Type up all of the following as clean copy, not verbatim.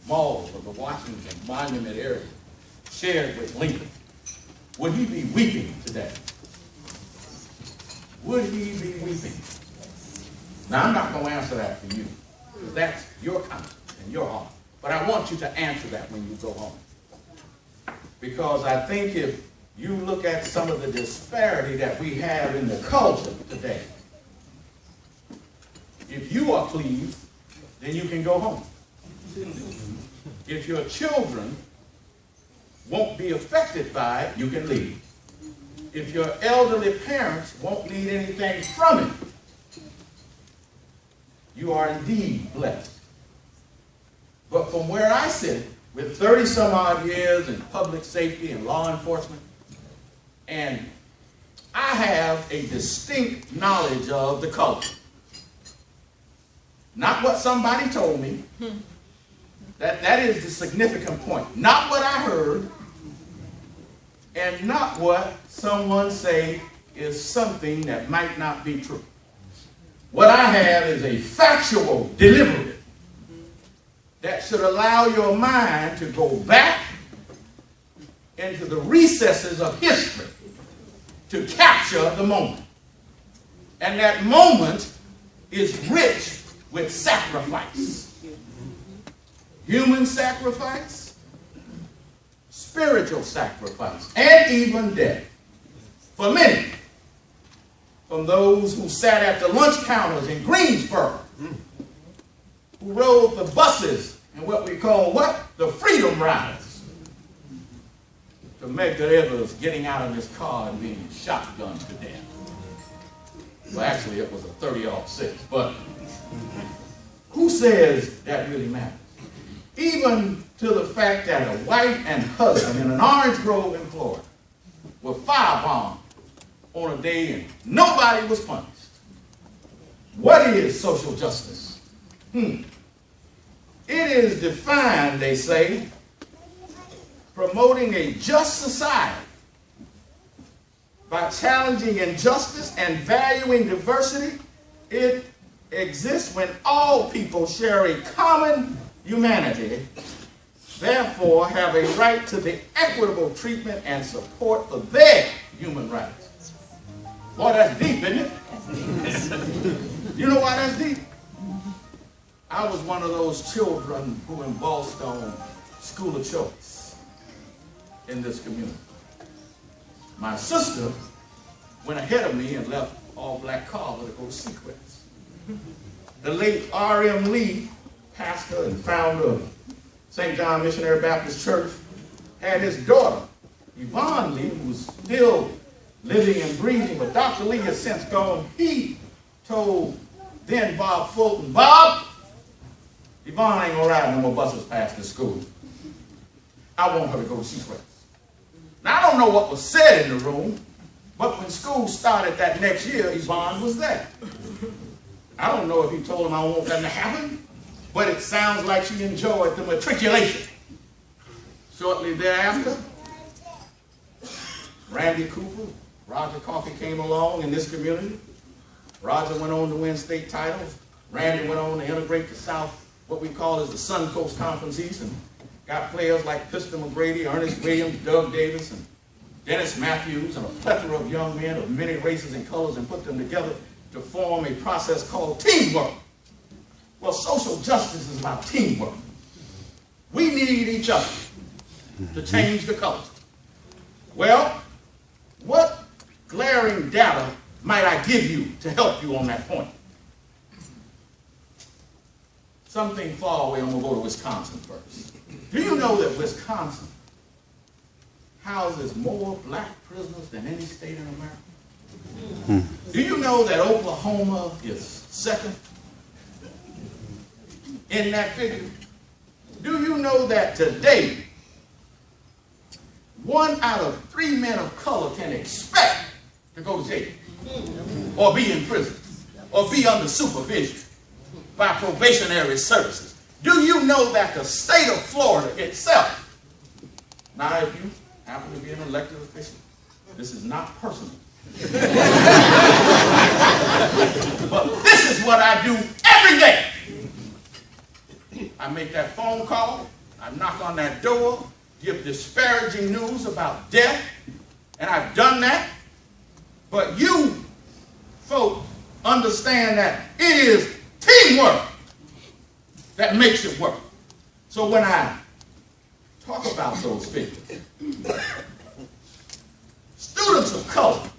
Mall of the Washington Monument area shared with Lincoln, would he be weeping today? Would he be weeping? Now, I'm not going to answer that for you, because that's your conscience and your heart. But I want you to answer that when you go home. Because I think if you look at some of the disparity that we have in the culture today, if you are pleased, then you can go home. If your children won't be affected by it, you can leave. If your elderly parents won't need anything from it, you are indeed blessed. But from where I sit, with 30 some odd years in public safety and law enforcement, and I have a distinct knowledge of the culture. Not what somebody told me. That is the significant point. Not what I heard, and not what someone say is something that might not be true. What I have is a factual delivery that should allow your mind to go back into the recesses of history to capture the moment. And that moment is rich with sacrifice. Human sacrifice, spiritual sacrifice, and even death. For many, from those who sat at the lunch counters in Greensboro, who rode the buses and what we call the Freedom Riders, to Medgar Evers getting out of his car and being shotgunned to death. Well, actually, it was a 30-06, but who says that really matters? Even to the fact that a wife and husband in an orange grove in Florida were firebombed on a day and nobody was punished. What is social justice? It is defined, they say, promoting a just society by challenging injustice and valuing diversity. It exists when all people share a common humanity, therefore have a right to the equitable treatment and support for their human rights. Boy, that's deep, isn't it? You know why that's deep? I was one of those children who embarked on school of choice in this community. My sister went ahead of me and left all-black Carver to go to Seacrest. The late R.M. Lee, pastor and founder of St. John Missionary Baptist Church, had his daughter, Yvonne Lee, who was still living and breathing, but Dr. Lee has since gone. He told then Bob Fulton, Bob, Yvonne ain't gonna ride no more buses past this school. I want her to go to Seacrest. Now, I don't know what was said in the room, but when school started that next year, Yvonne was there. I don't know if he told him I want that to happen, but it sounds like she enjoyed the matriculation. Shortly thereafter, Randy Cooper, Roger Coffey came along in this community. Roger went on to win state titles. Randy went on to integrate the South, what we call as the Suncoast Conference East, and got players like Pistol McGrady, Ernest Williams, Doug Davis, and Dennis Matthews, and a plethora of young men of many races and colors, and put them together to form a process called teamwork. Well, social justice is about teamwork. We need each other to change the culture. Well, what glaring data might I give you to help you on that point? Something far away, I'm going to go to Wisconsin first. Do you know that Wisconsin houses more black prisoners than any state in America? Do you know that Oklahoma is second in that figure? Do you know that today, 1 out of 3 men of color can expect to go to jail, or be in prison, or be under supervision by probationary services? Do you know that the state of Florida itself, now if you happen to be an elected official, this is not personal, but this is what I do every day. I make that phone call, I knock on that door, give disparaging news about death, and I've done that. But you folks understand that it is teamwork that makes it work. So when I talk about those figures, students of color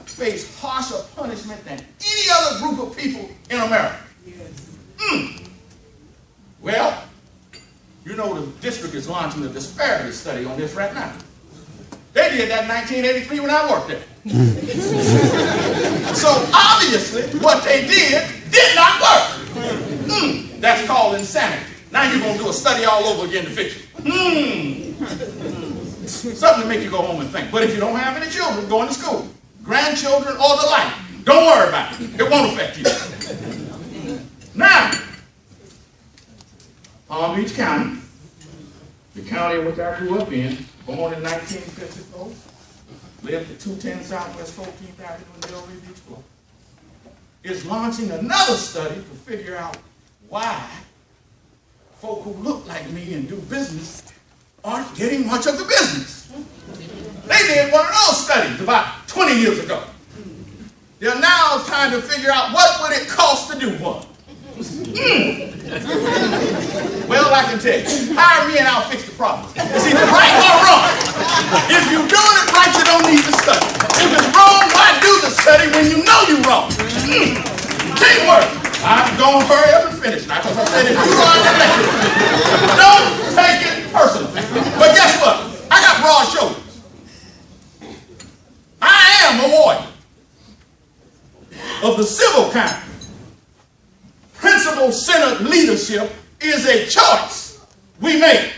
face harsher punishment than any other group of people in America. Well, you know the district is launching a disparity study on this right now. They did that in 1983 when I worked there. So obviously what they did not work. That's called insanity. Now you're going to do a study all over again to fix it. Something to make you go home and think. But if you don't have any children going to school, grandchildren or the like, don't worry about it. It won't affect you. Now, Palm Beach County, the county in which I grew up in, born in 1954, lived at 210 Southwest 14th Avenue in Delray Beach, Florida, is launching another study to figure out why folk who look like me and do business aren't getting much of the business. They did one of those studies about 20 years ago. They're now trying to figure out what would it cost to do one. Well, I can tell you, hire me and I'll fix the problem. It's either right or wrong. If you're doing it right, you don't need the study. If it's wrong, why do the study when you know you're wrong? Teamwork. I'm going to hurry up and finish now because I said if you are elected, don't take it personal. But guess what? I got broad shoulders. I am a warrior of the civil kind. Principle-centered leadership is a choice we make.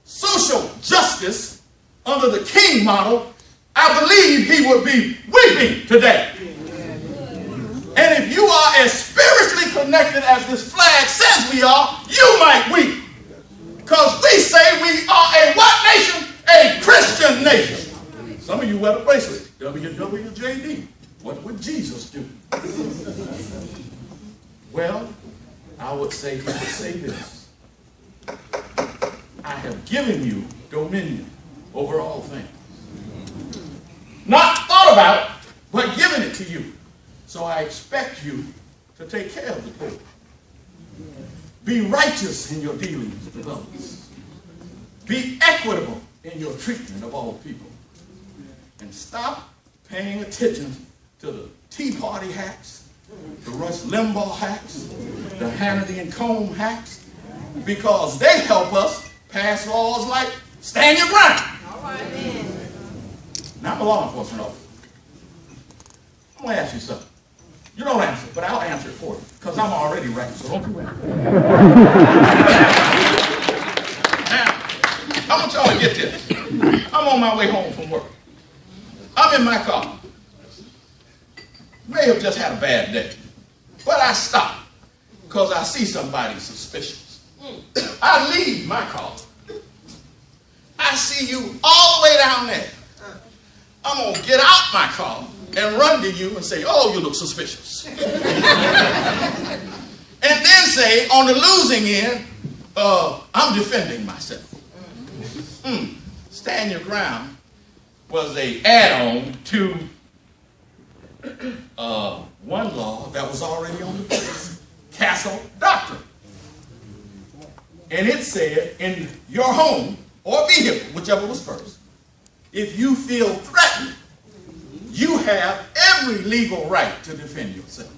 Social justice under the King model, I believe he would be weeping today. And if you are as spiritually connected as this flag says we are, you might weep. Because we say we are a what nation? A Christian nation. Some of you wear the bracelet, WWJD. What would Jesus do? Well, I would say he would say this. I have given you dominion over all things. Not thought about, but given it to you. So I expect you to take care of the poor. Be righteous in your dealings with others. Be equitable in your treatment of all people. And stop paying attention to the Tea Party hacks, the Rush Limbaugh hacks, the Hannity and Combe hacks, because they help us pass laws like stand your ground. All right, then. Now I'm a law enforcement officer. I'm going to ask you something. You don't answer, but I'll answer it for you, because I'm already right, so don't you answer. Now, I want y'all to get this. I'm on my way home from work. I'm in my car. May have just had a bad day, but I stop because I see somebody suspicious. I leave my car. I see you all the way down there. I'm going to get out my car and run to you and say, oh, you look suspicious. And then say, on the losing end, I'm defending myself. Stand your ground was an add-on to one law that was already on the books, Castle Doctrine. And it said, in your home or vehicle, whichever was first, if you feel threatened, you have every legal right to defend yourself.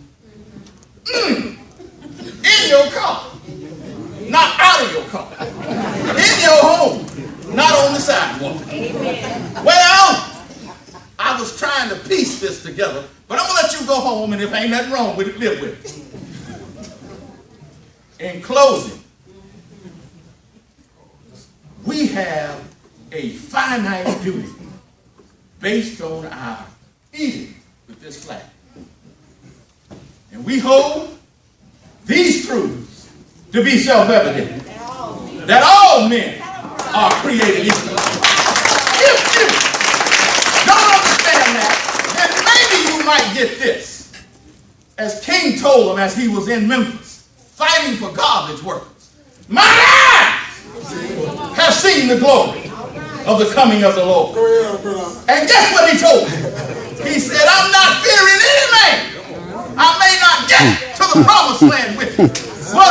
In your car, not out of your car. In your home, not on the sidewalk. Well, I was trying to piece this together, but I'm going to let you go home, and if ain't nothing wrong with it, live with it. In closing, we have a finite duty based on our eating with this flag. And we hold these truths to be self-evident, that all men are created equal. If you don't understand that, then maybe you might get this. As King told him as he was in Memphis, fighting for garbage workers. My eyes have seen the glory of the coming of the Lord. And guess what he told me? He said, I'm not fearing any man. I may not get to the promised land with you, but